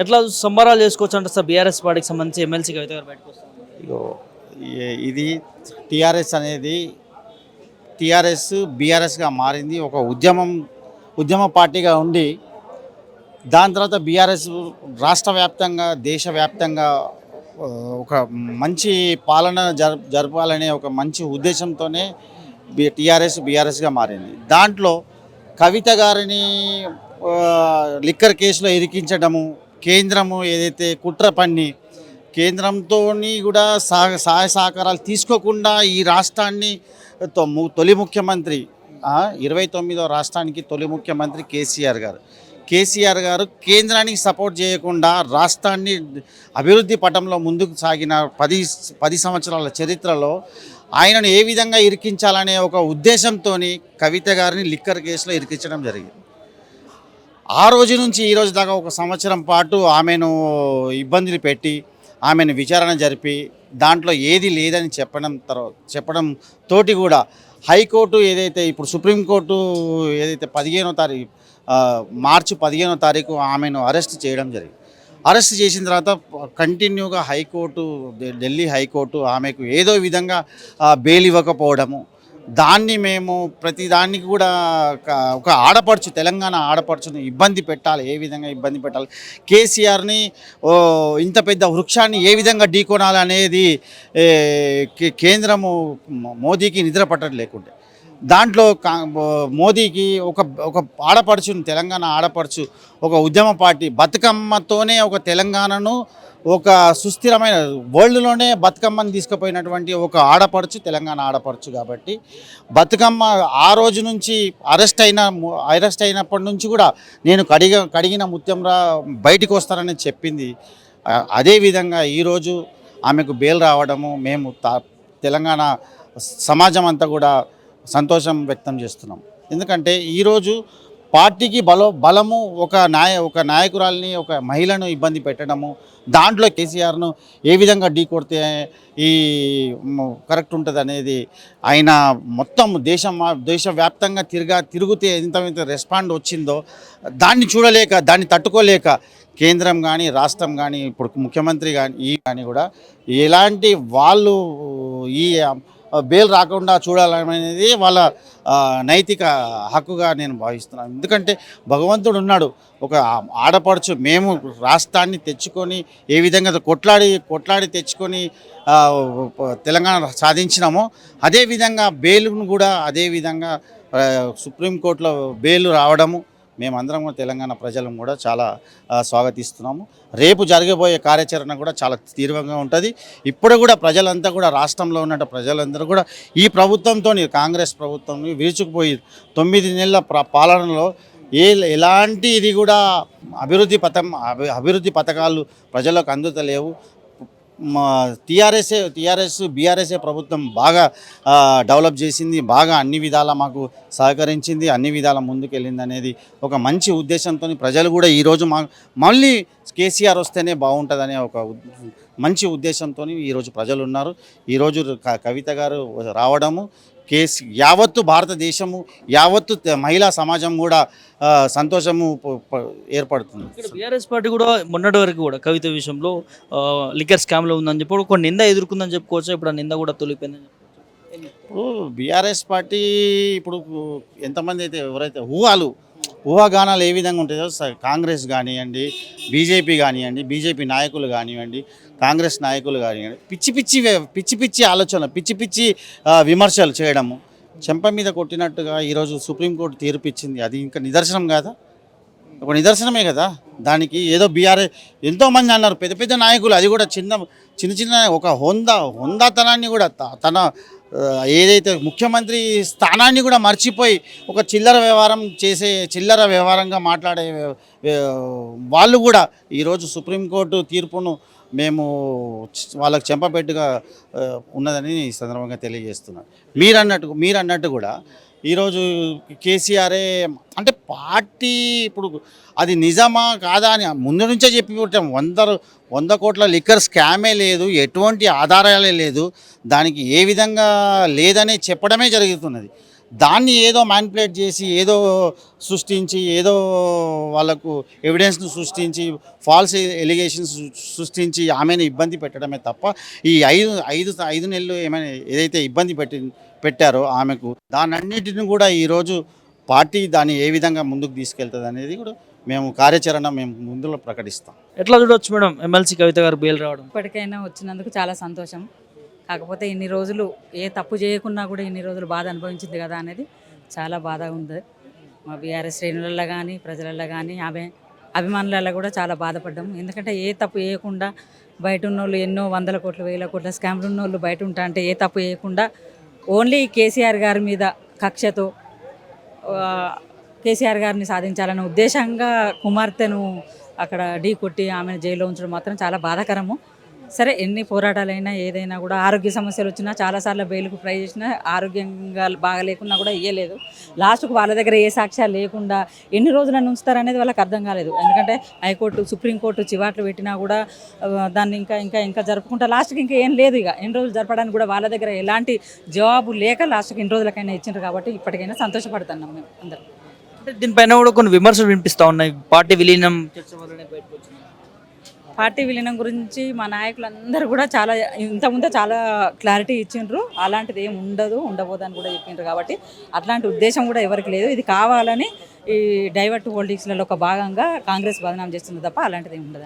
ఎట్లా సంబరాలు చేసుకోవచ్చు అంటే సార్ బీఆర్ఎస్ పార్టీకి సంబంధించి ఎమ్మెల్సీ కవిత గారు బయటకు వస్తారు. ఇగో ఇది టీఆర్ఎస్ అనేది టీఆర్ఎస్ బీఆర్ఎస్గా మారింది. ఒక ఉద్యమ పార్టీగా ఉండి దాని తర్వాత బీఆర్ఎస్ రాష్ట్ర వ్యాప్తంగా దేశవ్యాప్తంగా ఒక మంచి పాలన జరపాలనే ఒక మంచి ఉద్దేశంతోనే బీఆర్ఎస్గా మారింది. దాంట్లో కవిత గారిని లిక్కర్ కేసులో ఇరికించడము, కేంద్రము ఏదైతే కుట్ర పన్ని కేంద్రంతో కూడా సహాయ సహకారాలు తీసుకోకుండా ఈ రాష్ట్రాన్ని తొలి ముఖ్యమంత్రి 29వ రాష్ట్రానికి తొలి ముఖ్యమంత్రి కేసీఆర్ గారు కేంద్రానికి సపోర్ట్ చేయకుండా రాష్ట్రాన్ని అభివృద్ధి పటంలో ముందుకు సాగిన 10 సంవత్సరాల చరిత్రలో ఆయనను ఏ విధంగా ఇరికించాలనే ఒక ఉద్దేశంతో కవిత గారిని లిక్కర్ కేసులో ఇరికించడం జరిగింది. ఆ రోజు నుంచి ఈ రోజు దాకా 1 సంవత్సరం పాటు ఆమెను ఇబ్బందులు పెట్టి ఆమెను విచారణ జరిపి దాంట్లో ఏది లేదని చెప్పడం తోటి కూడా హైకోర్టు ఏదైతే ఇప్పుడు సుప్రీంకోర్టు ఏదైతే మార్చి 15వ తారీఖు ఆమెను అరెస్ట్ చేయడం జరిగింది. అరెస్ట్ చేసిన తర్వాత కంటిన్యూగా ఢిల్లీ హైకోర్టు ఆమెకు ఏదో విధంగా బెయిల్ ఇవ్వకపోవడము, దాన్ని మేము ప్రతి దానికి కూడా ఒక ఆడపడుచు తెలంగాణ ఆడపడుచుని ఏ విధంగా ఇబ్బంది పెట్టాలి, కేసీఆర్ని ఇంత పెద్ద వృక్షాన్ని ఏ విధంగా ఢీకొనాలి అనేది కేంద్రము మోదీకి నిద్ర పట్టడం లేకుంటే దాంట్లో మోదీకి ఒక ఆడపడుచుని తెలంగాణ ఆడపడుచు ఒక ఉద్యమ పార్టీ బతుకమ్మతోనే ఒక తెలంగాణను ఒక సుస్థిరమైన వరల్డ్లోనే బతుకమ్మని తీసుకుపోయినటువంటి ఒక తెలంగాణ ఆడపడుచు కాబట్టి బతుకమ్మ ఆ రోజు నుంచి అరెస్ట్ అయినప్పటి నుంచి కూడా నేను కడిగిన ముత్యంరా బయటికి వస్తానని చెప్పింది. అదేవిధంగా ఈరోజు ఆమెకు బెయిల్ రావడము మేము తెలంగాణ సమాజం అంతా కూడా సంతోషం వ్యక్తం చేస్తున్నాం. ఎందుకంటే ఈరోజు పార్టీకి బలము ఒక నాయకురాల్ని ఒక మహిళను ఇబ్బంది పెట్టడము, దాంట్లో కేసీఆర్ను ఏ విధంగా ఢీకొడితే ఈ కరెక్ట్ ఉంటుంది అనేది ఆయన మొత్తం దేశవ్యాప్తంగా తిరుగుతే ఎంత రెస్పాండ్ వచ్చిందో దాన్ని తట్టుకోలేక కేంద్రం కానీ రాష్ట్రం కానీ ఇప్పుడు ముఖ్యమంత్రి కానీ కూడా ఎలాంటి వాళ్ళు ఈ బెయిల్ రాకుండా చూడాలనేది వాళ్ళ నైతిక హక్కుగా నేను భావిస్తున్నాను. ఎందుకంటే భగవంతుడు ఉన్నాడు. ఒక ఆడపడుచు మేము రాష్ట్రాన్ని తెచ్చుకొని ఏ విధంగా కొట్లాడి తెచ్చుకొని తెలంగాణ సాధించినామో అదేవిధంగా బెయిల్ను కూడా అదేవిధంగా సుప్రీంకోర్టులో బెయిల్ రావడము మేమందరం తెలంగాణ ప్రజలను కూడా చాలా స్వాగతిస్తున్నాము. రేపు జరగబోయే కార్యాచరణ కూడా చాలా తీవ్రంగా ఉంటుంది. ఇప్పుడు కూడా ప్రజలంతా కూడా రాష్ట్రంలో ఉన్న ప్రజలందరూ కూడా ఈ ప్రభుత్వంతో కాంగ్రెస్ ప్రభుత్వం విరుచుకుపోయి 9 నెలల పాలనలో ఎలాంటి ఇది కూడా అభివృద్ధి పథకాలు ప్రజలకు అందుతలేవు. బీఆర్ఎస్ ప్రభుత్వం బాగా డెవలప్ చేసింది, బాగా అన్ని విధాలా మాకు సహకరించింది, అన్ని విధాల ముందుకెళ్ళింది అనేది ఒక మంచి ఉద్దేశంతో ప్రజలు కూడా ఈరోజు మళ్ళీ కేసీఆర్ వస్తేనే బాగుంటుందనే ఒక మంచి ఉద్దేశంతో ఈరోజు ప్రజలు ఉన్నారు. ఈరోజు కవిత గారు రావడము యావత్తు భారతదేశము యావత్తు మహిళా సమాజం కూడా సంతోషము ఏర్పడుతుంది. బీఆర్ఎస్ పార్టీ కూడా మొన్నటి వరకు కూడా కవిత విషయంలో లిక్కర్ స్కామ్లో ఉందని చెప్పి ఒక నింద ఎదుర్కొందని చెప్పుకోవచ్చు. ఇప్పుడు ఆ నింద కూడా తొలిపోయిందని చెప్పుకోవచ్చు. ఇప్పుడు బీఆర్ఎస్ పార్టీ ఇప్పుడు ఎంతమంది అయితే ఎవరైతే ఊహాగానాలు ఏ విధంగా ఉంటాయో కాంగ్రెస్ కానివ్వండి, బీజేపీ కానివ్వండి, బీజేపీ నాయకులు కానివ్వండి, కాంగ్రెస్ నాయకులు కానివ్వండి, పిచ్చి ఆలోచన పిచ్చి విమర్శలు చేయడము, చెంప మీద కొట్టినట్టుగా ఈరోజు సుప్రీంకోర్టు తీర్పు ఇచ్చింది. అది ఇంకా నిదర్శనం కాదా? ఒక నిదర్శనమే కదా. దానికి ఏదో బీఆర్ఎస్ ఎంతోమంది అన్నారు పెద్ద నాయకులు, అది కూడా చిన్న ఒక హోందాతనాన్ని కూడా తన ఏదైతే ముఖ్యమంత్రి స్థానాన్ని కూడా మర్చిపోయి ఒక చిల్లర వ్యవహారంగా మాట్లాడే వాళ్ళు కూడా ఈరోజు సుప్రీంకోర్టు తీర్పును మేము వాళ్ళకు చెంపపెట్టుగా ఉన్నదని ఈ సందర్భంగా తెలియజేస్తున్నాను. మీరన్నట్టు కూడా ఈరోజు కేసీఆరే అంటే పార్టీ ఇప్పుడు అది నిజమా కాదా అని ముందు నుంచే చెప్పి పెట్టాం. 100 కోట్ల లిక్కర్ స్కామే లేదు, ఎటువంటి ఆధారాలే లేదు, దానికి ఏ విధంగా లేదని చెప్పడమే జరుగుతున్నది. దాన్ని ఏదో మ్యానిపులేట్ చేసి ఏదో సృష్టించి ఏదో వాళ్ళకు ఎవిడెన్స్ను సృష్టించి ఫాల్స్ ఎలిగేషన్స్ సృష్టించి ఆమెను ఇబ్బంది పెట్టడమే తప్ప ఈ ఐదు నెలలు ఏమైనా ఏదైతే ఇబ్బంది పెట్టారో ఆమెకు దానన్నిటిని కూడా ఈరోజు పార్టీ దాన్ని ఏ విధంగా ముందుకు తీసుకెళ్తుంది అనేది కూడా మేము కార్యాచరణ మేము ముందులో ప్రకటిస్తాం. ఎట్లా చూడొచ్చు మేడం ఎమ్మెల్సీ కవిత గారు బెయిల్ రావడం? ఇప్పటికైనా వచ్చినందుకు చాలా సంతోషం. కాకపోతే ఇన్ని రోజులు ఏ తప్పు చేయకున్నా కూడా ఇన్ని రోజులు బాధ అనుభవించింది కదా అనేది చాలా బాధగా ఉంది. మా బీఆర్ఎస్ శ్రేణులలో కానీ ప్రజలలో కానీ ఆమె అభిమానులలో కూడా చాలా బాధపడ్డాం. ఎందుకంటే ఏ తప్పు చేయకుండా బయట ఉన్నోళ్ళు ఎన్నో వందల కోట్ల వేల కోట్ల స్కామ్లు ఉన్నోళ్ళు బయట ఉంటా అంటే ఏ తప్పు చేయకుండా ఓన్లీ కేసీఆర్ గారి మీద కక్షతో కేసీఆర్ గారిని సాధించాలనే ఉద్దేశంగా కుమార్తెను అక్కడ ఢీ కొట్టి ఆమెను జైల్లో ఉంచడం మాత్రం చాలా బాధాకరము. సరే ఎన్ని పోరాటాలైనా ఏదైనా కూడా ఆరోగ్య సమస్యలు వచ్చినా చాలాసార్లు బెయిల్కు ట్రై చేసినా ఆరోగ్యంగా బాగా లేకున్నా కూడా ఇవ్వలేదు. లాస్ట్కు వాళ్ళ దగ్గర ఏ సాక్ష్యాలు లేకుండా ఎన్ని రోజులను ఉంచుతారనేది వాళ్ళకి అర్థం కాలేదు. ఎందుకంటే హైకోర్టు సుప్రీంకోర్టు చివాట్లు పెట్టినా కూడా దాన్ని ఇంకా జరుపుకుంటా లాస్ట్కి ఇంకా ఏం లేదు. ఇక ఎన్ని రోజులు జరపడానికి కూడా వాళ్ళ దగ్గర ఎలాంటి జవాబు లేక లాస్ట్కి ఎన్ని రోజులకైనా ఇచ్చిండ్రు. కాబట్టి ఇప్పటికైనా సంతోషపడుతున్నాం మేము అందరం. అంటే దీనిపైన కూడా కొన్ని విమర్శలు వినిపిస్తూ ఉన్నాయి. పార్టీ విలీనం చర్చ వల్లనే బయటకు వచ్చింది. పార్టీ విలీనం గురించి మా నాయకులందరూ కూడా చాలా ఇంతకుముందే చాలా క్లారిటీ ఇచ్చిండ్రు. అలాంటిది ఏమి ఉండబోదని కూడా చెప్పిండ్రు. కాబట్టి అట్లాంటి ఉద్దేశం కూడా ఎవరికి లేదు. ఇది కావాలని ఈ డైవర్ట్ హోల్డింగ్స్లలో ఒక భాగంగా కాంగ్రెస్ బదనాం చేస్తుంది తప్ప అలాంటిది ఏమి ఉండదు.